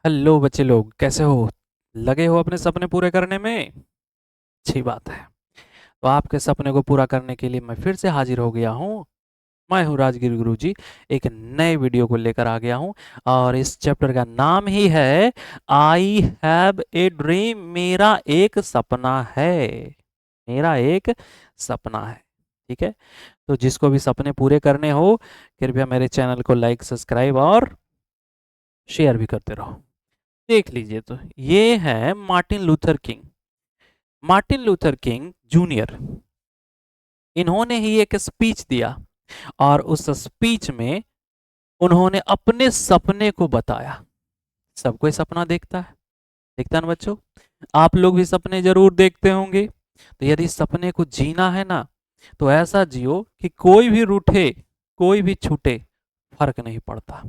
Hello बच्चे लोग, कैसे हो? लगे हो अपने सपने पूरे करने में? अच्छी बात है। तो आपके सपने को पूरा करने के लिए मैं फिर से हाजिर हो गया हूँ। मैं हूँ राजगिर गुरु जी। एक नए वीडियो को लेकर आ गया हूँ। और इस चैप्टर का नाम ही है आई हैव ए ड्रीम। मेरा एक सपना है। मेरा एक सपना है। ठीक है। तो जिसको भी सपने पूरे करने हो, कृपया मेरे चैनल को लाइक, सब्सक्राइब और शेयर भी करते रहो। देख लीजिए, तो ये है Martin Luther king. Martin Luther King junior. इन्होंने ही एक स्पीच दिया और उस स्पीच में उन्होंने अपने सपने को बताया। सब कोई सपना देखता है, देखता है ना बच्चों? आप लोग भी सपने जरूर देखते होंगे। तो यदि सपने को जीना है ना, तो ऐसा जियो कि कोई भी रूठे, कोई भी छूटे, फर्क नहीं पड़ता।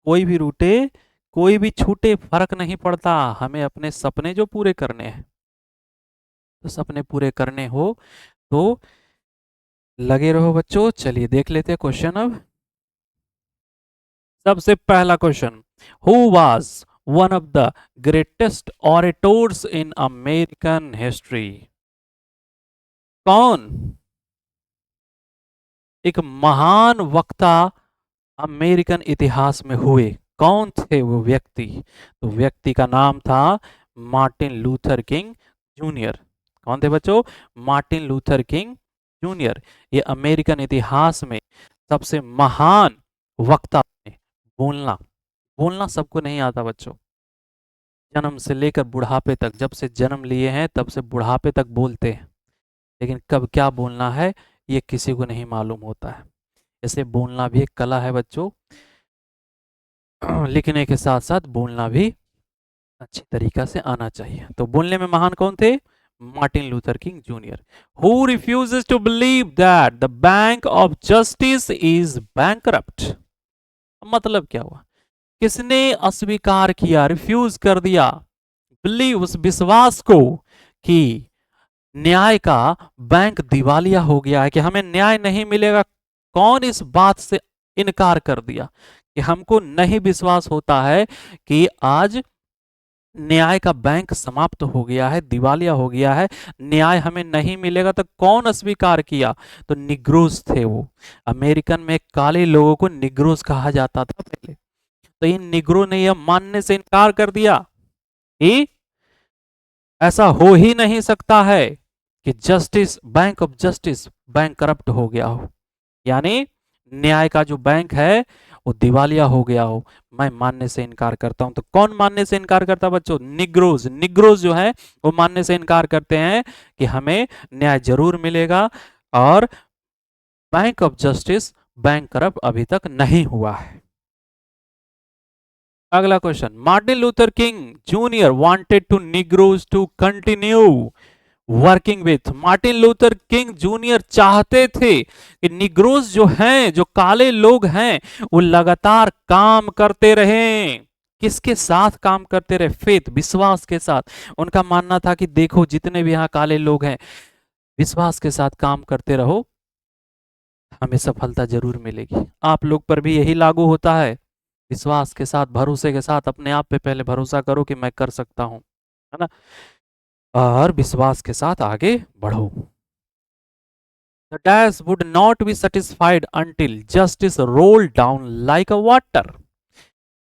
कोई भी रूठे, कोई भी छूटे, फर्क नहीं पड़ता। हमें अपने सपने जो पूरे करने हैं, तो सपने पूरे करने हो तो लगे रहो बच्चों। चलिए देख लेते हैं क्वेश्चन अब। सबसे पहला question, who was one of the greatest orators in American history? कौन एक महान वक्ता अमेरिकन इतिहास में हुए? कौन थे वो व्यक्ति? तो व्यक्ति का नाम था मार्टिन लूथर किंग जूनियर। कौन थे बच्चों? Martin Luther King junior. ये अमेरिकन इतिहास में सबसे महान वक्ता थे। बोलना, बोलना सबको नहीं आता बच्चों। जन्म से लेकर बुढ़ापे तक, जब से जन्म लिए हैं तब से बुढ़ापे तक बोलते हैं, लेकिन कब क्या बोलना है ये किसी को नहीं मालूम होता है। ऐसे बोलना भी एक कला है बच्चों। लिखने के साथ साथ बोलना भी अच्छी तरीका से आना चाहिए। तो बोलने में महान कौन थे? Martin Luther King Junior. Who refuses to believe that the bank of justice is bankrupt? मतलब क्या हुआ? किसने अस्वीकार किया, रिफ्यूज कर दिया, बिलीव उस विश्वास को कि न्याय का बैंक दिवालिया हो गया है, कि हमें न्याय नहीं मिलेगा? कौन इस बात से इनकार कर दिया कि हमको नहीं विश्वास होता है कि आज न्याय का बैंक समाप्त हो गया है, दिवालिया हो गया है, न्याय हमें नहीं मिलेगा? तो कौन अस्वीकार किया? तो निग्रोस थे वो। अमेरिकन में काले लोगों को निग्रोस कहा जाता था पहले। तो इन निग्रो ने यह मानने से इनकार कर दिया कि ऐसा हो ही नहीं सकता है कि justice, bank of justice bank corrupt हो गया हो, यानी न्याय का जो बैंक है वो दिवालिया हो गया हो। मैं मानने से इनकार करता हूं। तो कौन मानने से इनकार करता है बच्चों? निग्रोज। निग्रोज जो है वो मानने से इनकार करते हैं कि हमें न्याय जरूर मिलेगा और bank of justice bankrupt अभी तक नहीं हुआ है। अगला question, Martin Luther King Junior wanted to Negroes to continue working with. Martin Luther King Junior चाहते थे कि निग्रोज जो हैं, जो काले लोग हैं, वो लगातार काम करते रहें। किसके साथ काम करते रहे? फेथ, विश्वास के साथ। उनका मानना था कि देखो जितने भी यहाँ काले लोग हैं, विश्वास के साथ काम करते रहो, हमें सफलता जरूर मिलेगी। आप लोग पर भी यही लागू होता है। विश्वास के साथ, भरोसे के साथ अपने आप पे पहले भरोसा करो कि मैं कर सकता हूं, है ना? और विश्वास के साथ आगे बढ़ो। The dash would not be satisfied until justice rolled down like a water.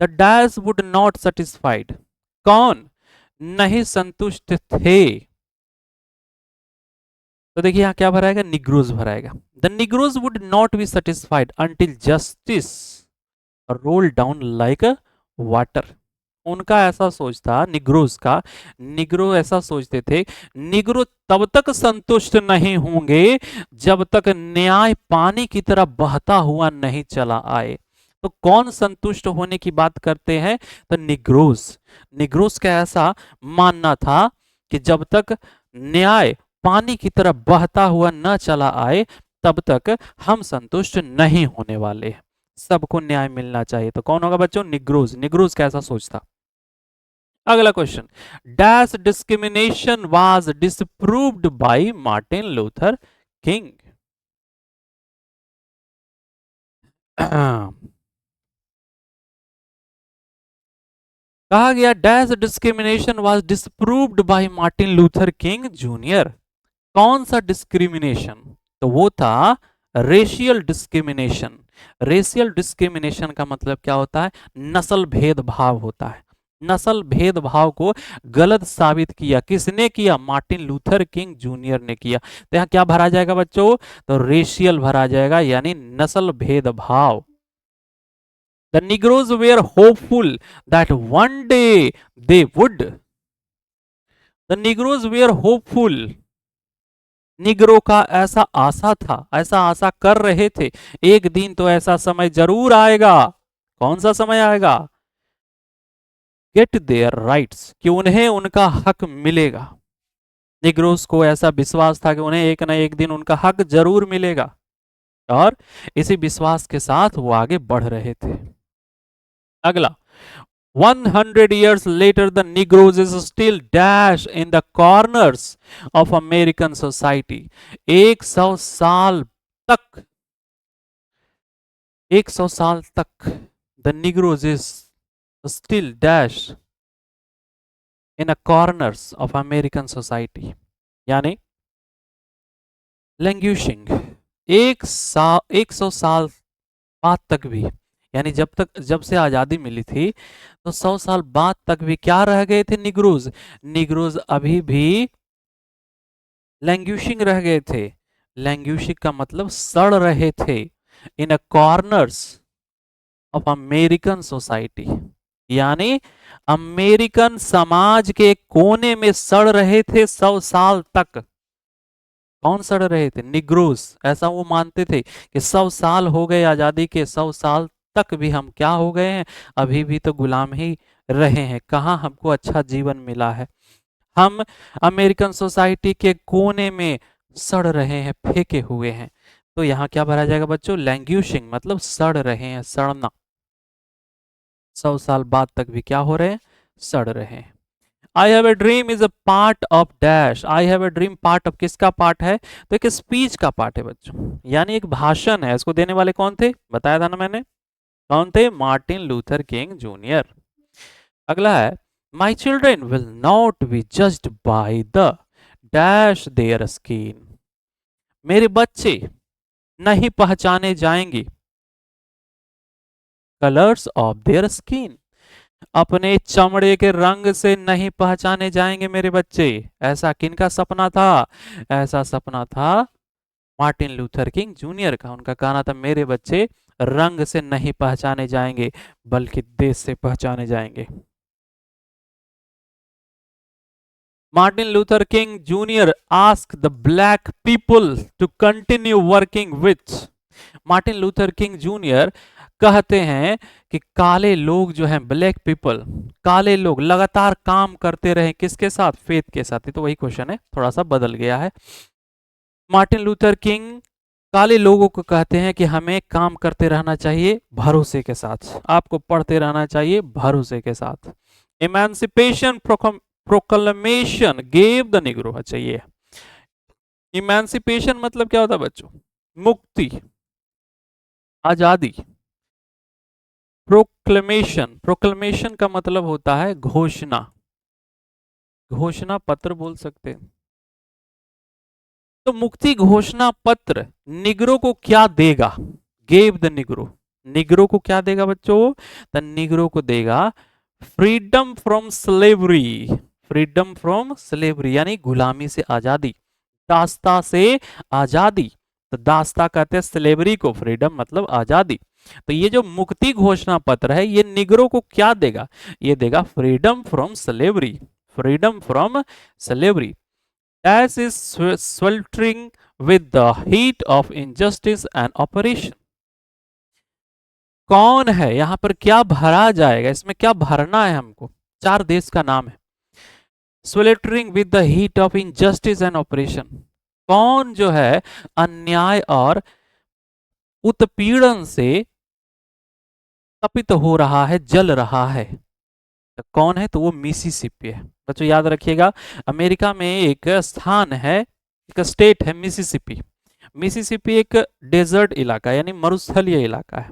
The dash would not satisfied. कौन नहीं संतुष्ट थे? तो देखिए यहां क्या भराएगा? निग्रोज भराएगा। The Negroes would not be satisfied until justice roll down like a water. उनका ऐसा सोच था निग्रोज का। निग्रो ऐसा सोचते थे, निग्रो तब तक संतुष्ट नहीं होंगे जब तक न्याय पानी की तरह बहता हुआ नहीं चला आए। तो कौन संतुष्ट होने की बात करते हैं? तो निग्रोज। निग्रोज का ऐसा मानना था कि जब तक न्याय पानी की तरह बहता हुआ न चला आए, तब तक हम संतुष्ट नहीं होने वाले। सबको न्याय मिलना चाहिए। तो कौन होगा बच्चों? निग्रोज। निग्रोज कैसा सोचता? अगला question, dash discrimination was disproved by Martin Luther King? कहा गया dash discrimination was disproved by Martin Luther King Junior. कौन सा डिस्क्रिमिनेशन? तो वो था रेशियल डिस्क्रिमिनेशन। रेशियल डिस्क्रिमिनेशन का मतलब क्या होता है? नस्ल भेदभाव होता है। नस्ल भेदभाव को गलत साबित किया किसने किया? मार्टिन लूथर किंग जूनियर ने किया। तो यहां क्या भरा जाएगा बच्चों? तो रेशियल भरा जाएगा यानी नस्ल भेदभाव। The Negroes were hopeful that one day they would. The Negroes were hopeful. Negro का ऐसा आशा था, ऐसा आशा कर रहे थे, एक दिन तो ऐसा समय जरूर आएगा। कौन सा समय आएगा? गेट देयर राइट्स, कि उन्हें उनका हक मिलेगा। निग्रोस को ऐसा विश्वास था कि उन्हें एक न एक दिन उनका हक जरूर मिलेगा, और इसी विश्वास के साथ वो आगे बढ़ रहे थे। अगला, 100 years later, the Negroes is still dash in the corners of American society. 100 साल तक, 100 साल तक, the Negroes is still dash in the corners of American society. यानी लैंग्यूशिंग, 100 साल बाद तक भी, यानी जब से आजादी मिली थी तो 100 साल बाद तक भी क्या रह गए थे? निग्रोज। निग्रोज अभी भी लैंग्यूशिंग रह गए थे। लैंग्यूशिंग का मतलब सड़ रहे थे। इन अ कॉर्नर्स ऑफ अमेरिकन सोसाइटी, यानी अमेरिकन समाज के कोने में सड़ रहे थे 100 साल तक। कौन सड़ रहे थे? निग्रोस। ऐसा वो मानते थे कि 100 साल हो गए आजादी के, 100 साल तक भी हम क्या हो गए हैं? अभी भी तो गुलाम ही रहे हैं, कहाँ हमको अच्छा जीवन मिला है। हम अमेरिकन सोसाइटी के कोने में सड़ रहे हैं, फेंके हुए हैं। तो यहाँ क्या भरा जाएगा बच्चों? लैंग्यूशिंग, मतलब सड़ रहे हैं, सड़ना। 100 साल बाद तक भी क्या हो रहे हैं? सड़ रहे हैं। I have a dream is a part of dash. I have a dream part of किसका पार्ट है? तो एक स्पीच का पार्ट है बच्चों, यानी एक भाषण है। इसको देने वाले कौन थे? बताया था ना मैंने, कौन थे? Martin Luther King Junior. अगला है, my children will not be judged by the dash their skin. मेरे बच्चे नहीं पहचाने जाएंगे कलर्स ऑफ देयर स्किन, अपने चमड़े के रंग से नहीं पहचाने जाएंगे मेरे बच्चे। ऐसा किनका सपना था? ऐसा सपना था मार्टिन लूथर किंग जूनियर का। उनका कहना था मेरे बच्चे रंग से नहीं पहचाने जाएंगे बल्कि देश से पहचाने जाएंगे। Martin Luther King Jr. asked the black people to continue working with. Martin Luther King junior कहते हैं कि काले लोग जो हैं, ब्लैक पीपल, काले लोग लगातार काम करते रहे किसके साथ? फेथ के साथ। तो वही क्वेश्चन है, थोड़ा सा बदल गया है। मार्टिन लूथर किंग काले लोगों को कहते हैं कि हमें काम करते रहना चाहिए भरोसे के साथ, आपको पढ़ते रहना चाहिए भरोसे के साथ। Emancipation proclamation gave the Negro. अच्छा, ये इमेंसिपेशन मतलब क्या होता है बच्चों? मुक्ति, आजादी। प्रोक्लेमेशन, प्रोक्लेमेशन का मतलब होता है घोषणा, घोषणा पत्र बोल सकते हैं। तो मुक्ति घोषणा पत्र निग्रो को क्या देगा? Gave the Negro. निग्रो को क्या देगा बच्चों? द निग्रो को देगा freedom from slavery. Freedom from slavery यानी गुलामी से आजादी, दास्ता से आजादी। तो दास्ता कहते हैं स्लेवरी को, फ्रीडम मतलब आजादी। तो ये जो मुक्ति घोषणा पत्र है ये निग्रो को क्या देगा? ये देगा freedom from slavery, freedom from slavery. As is sweltering with the heat of injustice and oppression. कौन है यहां पर? क्या भरा जाएगा इसमें? क्या भरना है हमको? 4 देश का नाम है। sweltering with the heat of injustice and oppression, कौन जो है अन्याय और उत्पीड़न से तपित हो रहा है, जल रहा है? तो कौन है? तो वो मिसिसिपी है। बच्चों याद रखिएगा, अमेरिका में एक स्थान है, एक स्टेट है मिसिसिपी। मिसिसिपी एक डेजर्ट इलाका यानी मरुस्थलीय इलाका है,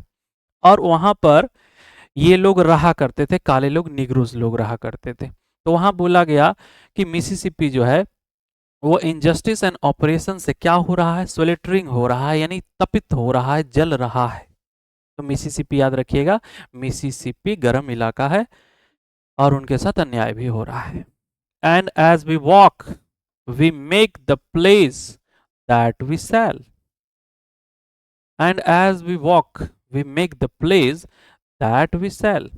और वहां पर ये लोग रहा करते थे, काले लोग निग्रोज लोग रहा करते थे। तो वहां बोला गया कि मिसिसिपी जो है वो इनजस्टिस एंड ऑपरेशन से क्या हो रहा है, स्वेलेटरिंग हो रहा है, यानी तपित हो रहा है, जल रहा है। तो मिसिसिपी याद रखिएगा, मिसिसिपी गर्म इलाका है और उनके साथ अन्याय भी हो रहा है। And as we walk we make the place that we sell, and as we walk we make the place that we sell,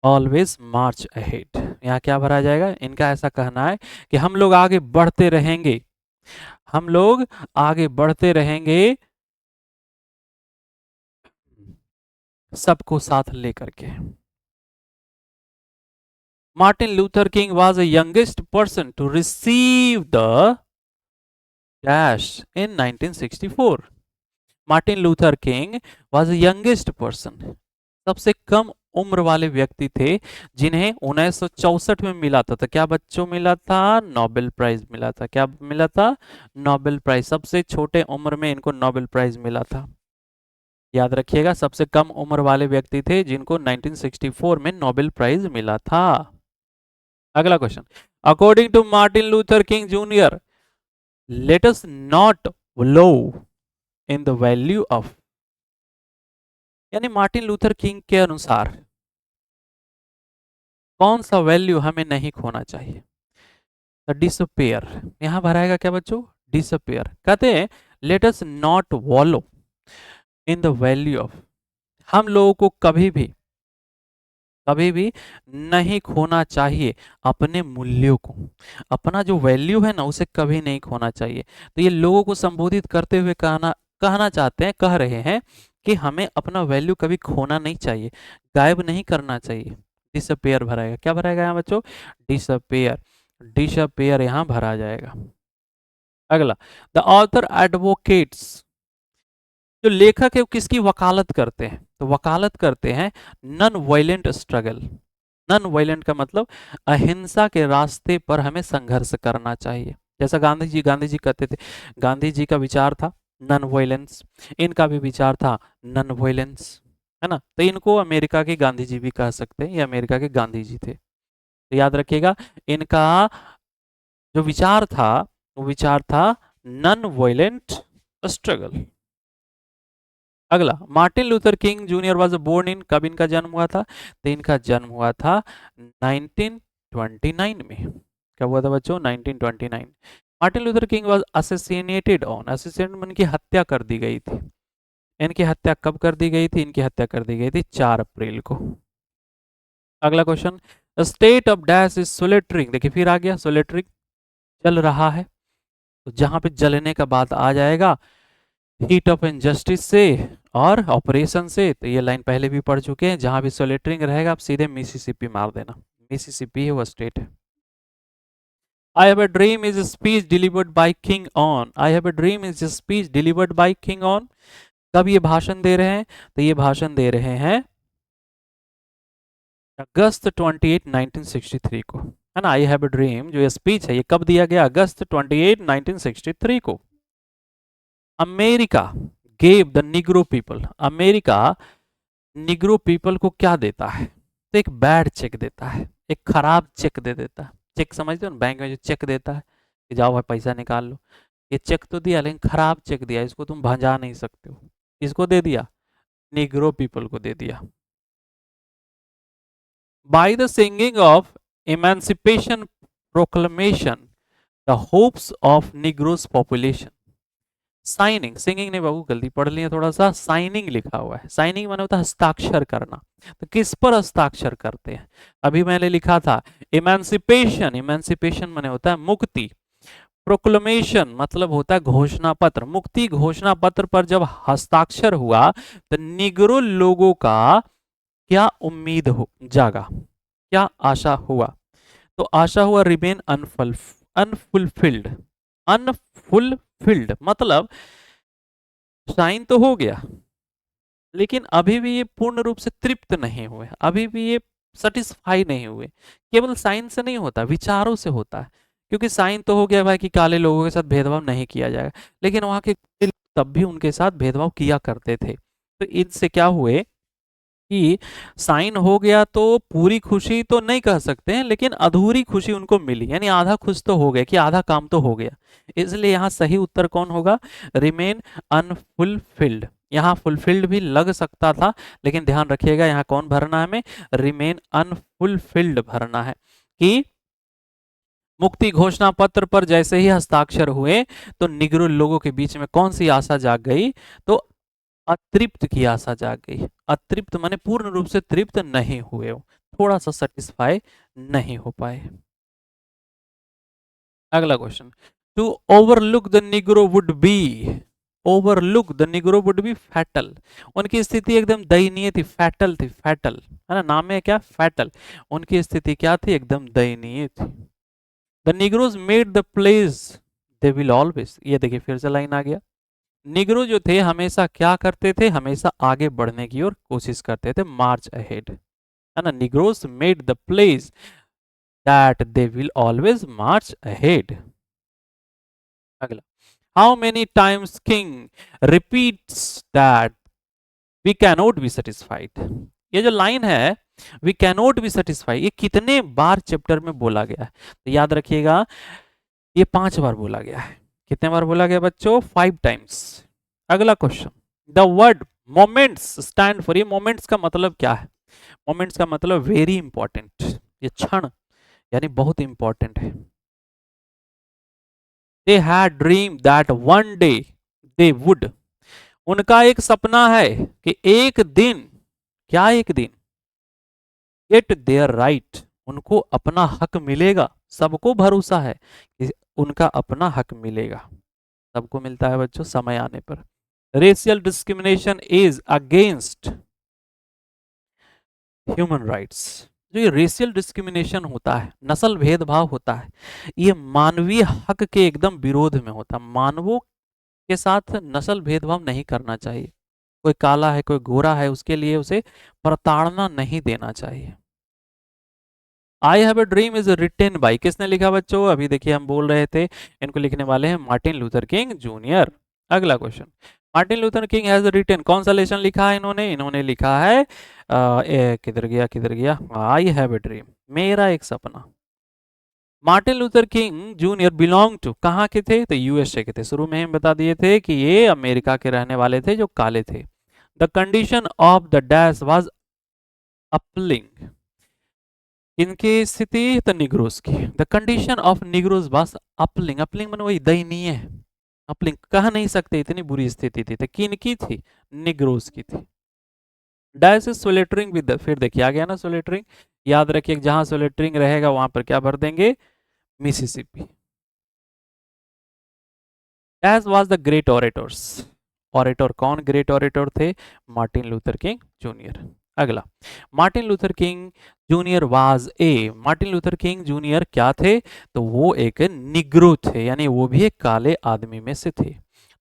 always march ahead. यहाँ क्या भरा जाएगा, इनका ऐसा कहना है कि हम लोग आगे बढ़ते रहेंगे, हम लोग आगे बढ़ते रहेंगे सबको साथ लेकर के। Martin Luther king was the youngest person to receive the dash in 1964. Martin Luther king was the youngest person, सबसे कम उम्र वाले व्यक्ति थे जिन्हें 1964 में मिला था। तो क्या बच्चों मिला था, नोबेल प्राइज मिला था। क्या मिला था, नोबेल प्राइज। सबसे छोटे उम्र में इनको नोबेल प्राइज मिला था। याद रखिएगा, सबसे कम उम्र वाले व्यक्ति थे जिनको 1964 में नोबेल प्राइज मिला था। अगला question, according to Martin Luther King Junior, let us not low in the value of, यानी मार्टिन लूथर किंग के अनुसार कौन सा वैल्यू हमें नहीं खोना चाहिए। डिसअपेयर, यहां भराएगा क्या बच्चों, डिसअपेयर। कहते हैं let us not wallow in the value of, हम लोगों को कभी भी नहीं खोना चाहिए अपने मूल्यों को, अपना जो वैल्यू है ना उसे कभी नहीं खोना चाहिए। तो ये लोगों को संबोधित करते हुए कहना चाहते हैं, कह रहे हैं कि हमें अपना वैल्यू कभी खोना नहीं चाहिए, गायब नहीं करना चाहिए। डिसअपेयर भराएगा, क्या भराएगा यहाँ बच्चों, डिसअपेयर। डिसअपेयर यहाँ भरा जाएगा। अगला, द ऑथर एडवोकेट्स, जो लेखक है वो किसकी वकालत करते हैं, तो वकालत करते हैं non violent struggle. Non violent का मतलब अहिंसा के रास्ते पर हमें संघर्ष करना चाहिए। जैसा गांधी जी कहते थे, गांधी जी का विचार था नॉन वायलेंस, इनका भी विचार था नॉन वायलेंस, है ना। तो इनको अमेरिका के गांधी जी भी कह सकते हैं, ये अमेरिका के गांधी जी थे। तो याद रखिएगा, इनका जो विचार था वो विचार था नॉन वायलेंट स्ट्रगल। अगला, Martin Luther King Junior was born in, कब इनका जन्म हुआ था, तो इनका जन्म हुआ था 1929 में। क्या हुआ था बच्चों, 1929। Martin Luther king was assassinated on, assassinate इनकी हत्या कर दी गई थी। इनकी हत्या कब कर दी गई थी, इनकी हत्या कर दी गई थी 4 अप्रैल को। अगला question, state of dash is sweltering, देखिए फिर आ गया सोलेटरिंग, चल रहा है। तो जहां पे जलने का बात आ जाएगा हीट ऑफ इनजस्टिस से और ऑपरेशन से, तो ये लाइन पहले भी पढ़ चुके हैं। जहां भी सोलेटरिंग रहेगा आप सीधे मिसिसिपी मार देना, मिसिसिपी है वो स्टेट है। I have a dream is speech delivered by king on, I have a dream is speech delivered by king on, कब ये भाषण दे रहे हैं, तो ये भाषण दे रहे हैं अगस्त 28 1963 को, है ना। आई हैव अ ड्रीम जो ये स्पीच है ये कब दिया गया, अगस्त 28 1963 को। America gave the Negro people, America Negro people को क्या देता है, तो एक बैड चेक देता है, एक खराब चेक दे देता है। चेक समझते हो ना, बैंक में जो चेक देता है कि जाओ भाई पैसा निकाल लो, ये चेक तो दिया लेकिन खराब चेक दिया, इसको तुम भंजा नहीं सकते हो। किसको दे दिया, निग्रो पीपल को दे दिया। By the singing of emancipation proclamation the hopes of Negroes population, signing, singing ने बाबू गलती पढ़ ली है थोड़ा सा, साइनिंग लिखा हुआ है। साइनिंग माने होता है हस्ताक्षर करना, तो किस पर हस्ताक्षर करते हैं, अभी मैंने लिखा था इमेंसिपेशन, इमेंसिपेशन माने होता है मुक्ति, प्रोक्लेमेशन मतलब होता है घोषणा पत्र, मुक्ति घोषणा पत्र पर जब हस्ताक्षर हुआ तो निग्रो लोगों का क्या उम्मीद हो जागा, क्या आशा हुआ, तो आशा हुआ रिमेन अनफुलफिल्ड, अनफुलफिल्ड मतलब साइन तो हो गया लेकिन अभी भी ये पूर्ण रूप से तृप्त नहीं हुए, अभी भी ये सेटिस्फाई नहीं हुए। केवल साइन से नहीं होता, विचारों से होता है। क्योंकि साइन तो हो गया भाई कि काले लोगों के साथ भेदभाव नहीं किया जाएगा, लेकिन वहां के तब भी उनके साथ भेदभाव किया करते थे। तो इनसे क्या हुए, कि साइन हो गया तो पूरी खुशी तो नहीं कह सकते हैं, लेकिन अधूरी खुशी उनको मिली, यानी आधा खुश तो हो गया कि आधा काम तो हो गया। इसलिए यहाँ सही उत्तर कौन होगा? Remain unfulfilled. यहाँ फुलफिल्ड भी लग सकता था, लेकिन ध्यान रखिएगा यहाँ कौन भरना है, हमें रिमेन अनफुलफिल्ड भरना है। कि मुक्ति घोषणा पत्र पर जैसे ही हस्ताक्षर हुए तो निग्रो लोगों के बीच में कौन सी आशा जाग गई? तो अतृप्त की आशा जाग गई। अतृप्त माने पूर्ण रूप से तृप्त नहीं हुए हो, थोड़ा सा सेटिस्फाई नहीं हो पाए। अगला question, to overlook the Negro would be, overlook the Negro would be fatal. उनकी स्थिति एकदम दयनीय थी, फैटल थी, फैटल है ना, नाम में क्या फैटल। उनकी स्थिति क्या थी? एकदम दयनीय थी। The Negroes made the place they will always, ये देखिए फिर से लाइन आ गया। निग्रो जो थे हमेशा क्या करते थे? हमेशा आगे बढ़ने की ओर कोशिश करते थे, मार्च अहेड, है ना। Negroes made the place that they will always march ahead. अगला, how many times King repeats that we cannot be satisfied. ये जो लाइन है वी कैनोट बी सेटिस्फाइड, ये कितने बार चैप्टर में बोला गया है? तो याद रखिएगा ये 5 बार बोला गया है। कितने बार बोला गया बच्चों? 5 टाइम्स। अगला question, the word moments stand for, ये मोमेंट्स का मतलब क्या है? मोमेंट्स का मतलब वेरी इंपॉर्टेंट, ये क्षण यानी बहुत इंपॉर्टेंट है। They had dream that one day they would, उनका एक सपना है कि एक दिन, क्या एक दिन? गेट देयर राइट, उनको अपना हक मिलेगा। सबको भरोसा है कि उनका अपना हक मिलेगा, सबको मिलता है बच्चों समय आने पर। Racial discrimination is against human rights. जो ये रेशियल डिस्क्रिमिनेशन होता है, नस्ल भेदभाव होता है, ये मानवीय हक के एकदम विरोध में होता है। मानवों के साथ नस्ल भेदभाव नहीं करना चाहिए। कोई काला है कोई गोरा है, उसके लिए उसे प्रताड़ना नहीं देना चाहिए। I have a dream is written by, किसने लिखा बच्चों? अभी देखिए हम बोल रहे थे इनको लिखने वाले हैं मार्टिन लूथर किंग जूनियर। अगला question, Martin Luther king has retain, कौन सा लेसन लिखा है इन्होंने? इन्होंने लिखा है किधर गया किधर गया, आई हैव अ ड्रीम, मेरा एक सपना। Martin Luther King Junior belong to, कहाँ के थे? तो यूएसए के थे। शुरू में हम बता दिए थे कि ये अमेरिका के रहने वाले थे जो काले थे। The condition of the dash was appalling, इनकी स्थिति द निग्रोस की, the condition of Negroes was appalling, appalling मन वही दयनीय, अपलिंग कह नहीं सकते इतनी बुरी स्थिति थी। तो किन की थी? निग्रोस की थी। डैश इज सोलेटरिंग विद, फिर देखिए आ गया ना सोलेटरिंग, याद रखिए जहां सोलेटरिंग रहेगा वहां पर क्या भर देंगे? Mississippi. Dash was the great orators, orator कौन ग्रेट ऑरेटर थे? Martin Luther King Junior. अगला, Martin Luther King Junior was a, Martin Luther King Junior क्या थे? तो वो एक निग्रो थे, यानी वो भी एक काले आदमी में से थे।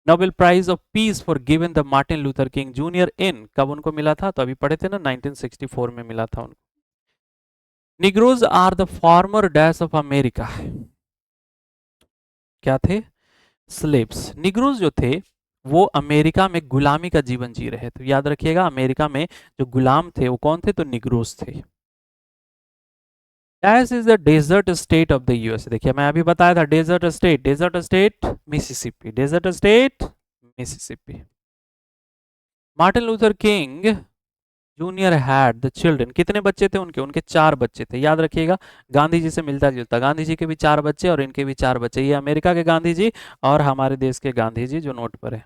Nobel prize of peace for given the Martin Luther King Junior in, कब उनको मिला था? तो अभी पढ़े थे ना 1964 में मिला था उनको। Negroes are the former dash of America, क्या थे? स्लेव्स। निग्रोज जो थे वो अमेरिका में गुलामी का जीवन जी रहे। तो याद रखिएगा अमेरिका में जो गुलाम थे वो कौन थे? तो निग्रोज थे। Dash is the desert state of the US, देखिए मैं अभी बताया था desert state Mississippi, desert state Mississippi. Martin Luther King Junior had the children, कितने बच्चे थे उनके? उनके 4 बच्चे थे। याद रखिएगा गांधी जी से मिलता जुलता, गांधी जी के भी 4 बच्चे और इनके भी 4 बच्चे, ये अमेरिका के गांधी जी और हमारे देश के गांधी जी जो नोट पर है।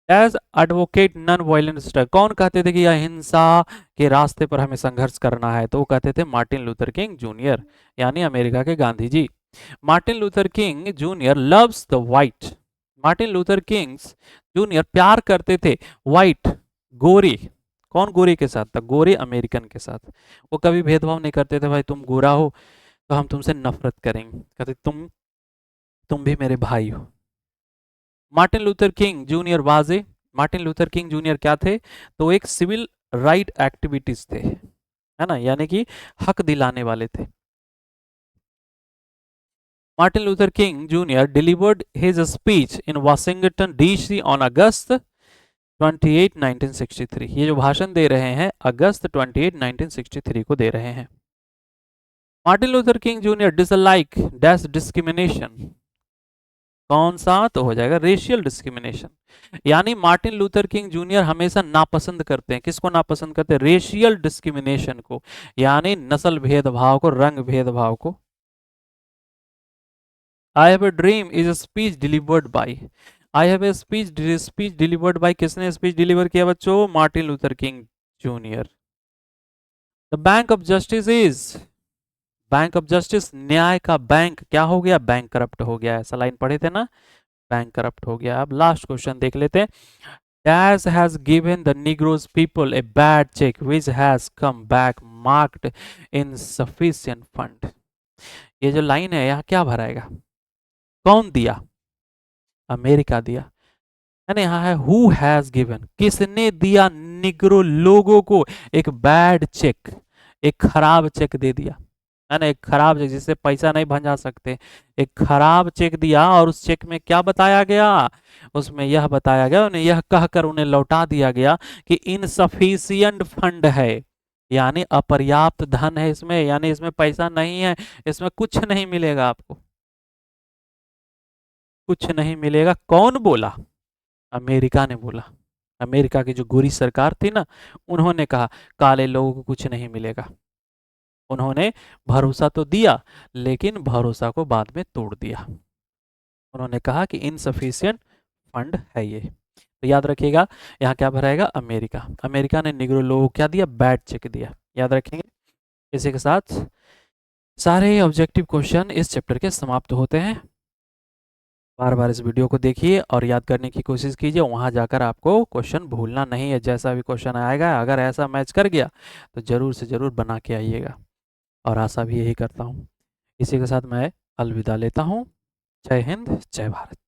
As advocate non violent struggle, कौन कहते थे कि अहिंसा के रास्ते पर हमें संघर्ष करना है? तो वो कहते थे मार्टिन लूथर किंग जूनियर, यानी अमेरिका के Gandhi ji. Martin Luther King Junior loves the white, Martin Luther Kings Junior प्यार करते थे वाइट, गोरी, कौन गोरी के साथ? था गोरे अमेरिकन के साथ। वो कभी भेदभाव नहीं करते थे, भाई तुम गोरा हो तो हम तुमसे नफरत करेंगे, कहते तुम भी मेरे भाई हो। मार्टिन लूथर किंग जूनियर वाजे, मार्टिन लूथर किंग जूनियर क्या थे? तो एक सिविल राइट एक्टिविटीज थे, है ना, यानी कि हक दिलाने वाले थे। Martin Luther King junior delivered his speech in Washington DC on August 28 1963, ये जो भाषण दे रहे हैं अगस्त 28 1963 को दे रहे हैं। Martin Luther King junior dislike dash discrimination, कौन सा? तो हो जाएगा रेशियल डिस्क्रिमिनेशन। यानी मार्टिन लूथर किंग जूनियर हमेशा नापसंद करते हैं, किसको नापसंद करते हैं? रेशियल डिस्क्रिमिनेशन को, यानी नस्ल भेदभाव को, रंग भेदभाव को। I have a dream is a speech delivered by, I have a speech delivered by, किसने स्पीच डिलीवर किया बच्चों? Martin Luther King junior. The bank of justice is, bank of justice न्याय का बैंक क्या हो गया? बैंक करप्ट हो गया। ऐसा लाइन पढ़े थे ना, बैंक करप्ट हो गया। अब लास्ट क्वेश्चन देख लेते हैं। Dash has given the Negroes people a bad check which has come back marked insufficient fund। ये जो लाइन है यहाँ क्या भराएगा? कौन दिया? अमेरिका दिया। यानी यहाँ है हु हैज गिवन, किसने दिया निग्रो लोगों को एक बैड चेक, एक खराब चेक दे दिया, है ना, एक खराब चेक जिससे पैसा नहीं भंजा सकते, एक खराब चेक दिया। और उस चेक में क्या बताया गया? उसमें यह बताया गया, उन्हें यह कहकर उन्हें लौटा दिया गया कि इनसफिशियंट फंड है, यानी अपर्याप्त धन है इसमें, यानी इसमें पैसा नहीं है, इसमें कुछ नहीं मिलेगा आपको, कुछ नहीं मिलेगा। कौन बोला? अमेरिका ने बोला। अमेरिका की जो गोरी सरकार थी ना, उन्होंने कहा काले लोगों को कुछ नहीं मिलेगा। उन्होंने भरोसा तो दिया, लेकिन भरोसा को बाद में तोड़ दिया। उन्होंने कहा कि इनसफिशिएंट फंड है ये। तो याद रखिएगा यहाँ क्या भराएगा? अमेरिका। अमेरिका ने निग्रो लोगों को क्या दिया? बैड चेक दिया। याद रखेंगे। इसी के साथ सारे ऑब्जेक्टिव क्वेश्चन इस चैप्टर के समाप्त होते हैं। बार बार इस वीडियो को देखिए और याद करने की कोशिश कीजिए, वहाँ जाकर आपको क्वेश्चन भूलना नहीं है। जैसा भी क्वेश्चन आएगा अगर ऐसा मैच कर गया तो ज़रूर से ज़रूर बना के आइएगा, और आशा भी यही करता हूँ। इसी के साथ मैं अलविदा लेता हूँ। जय हिंद, जय भारत।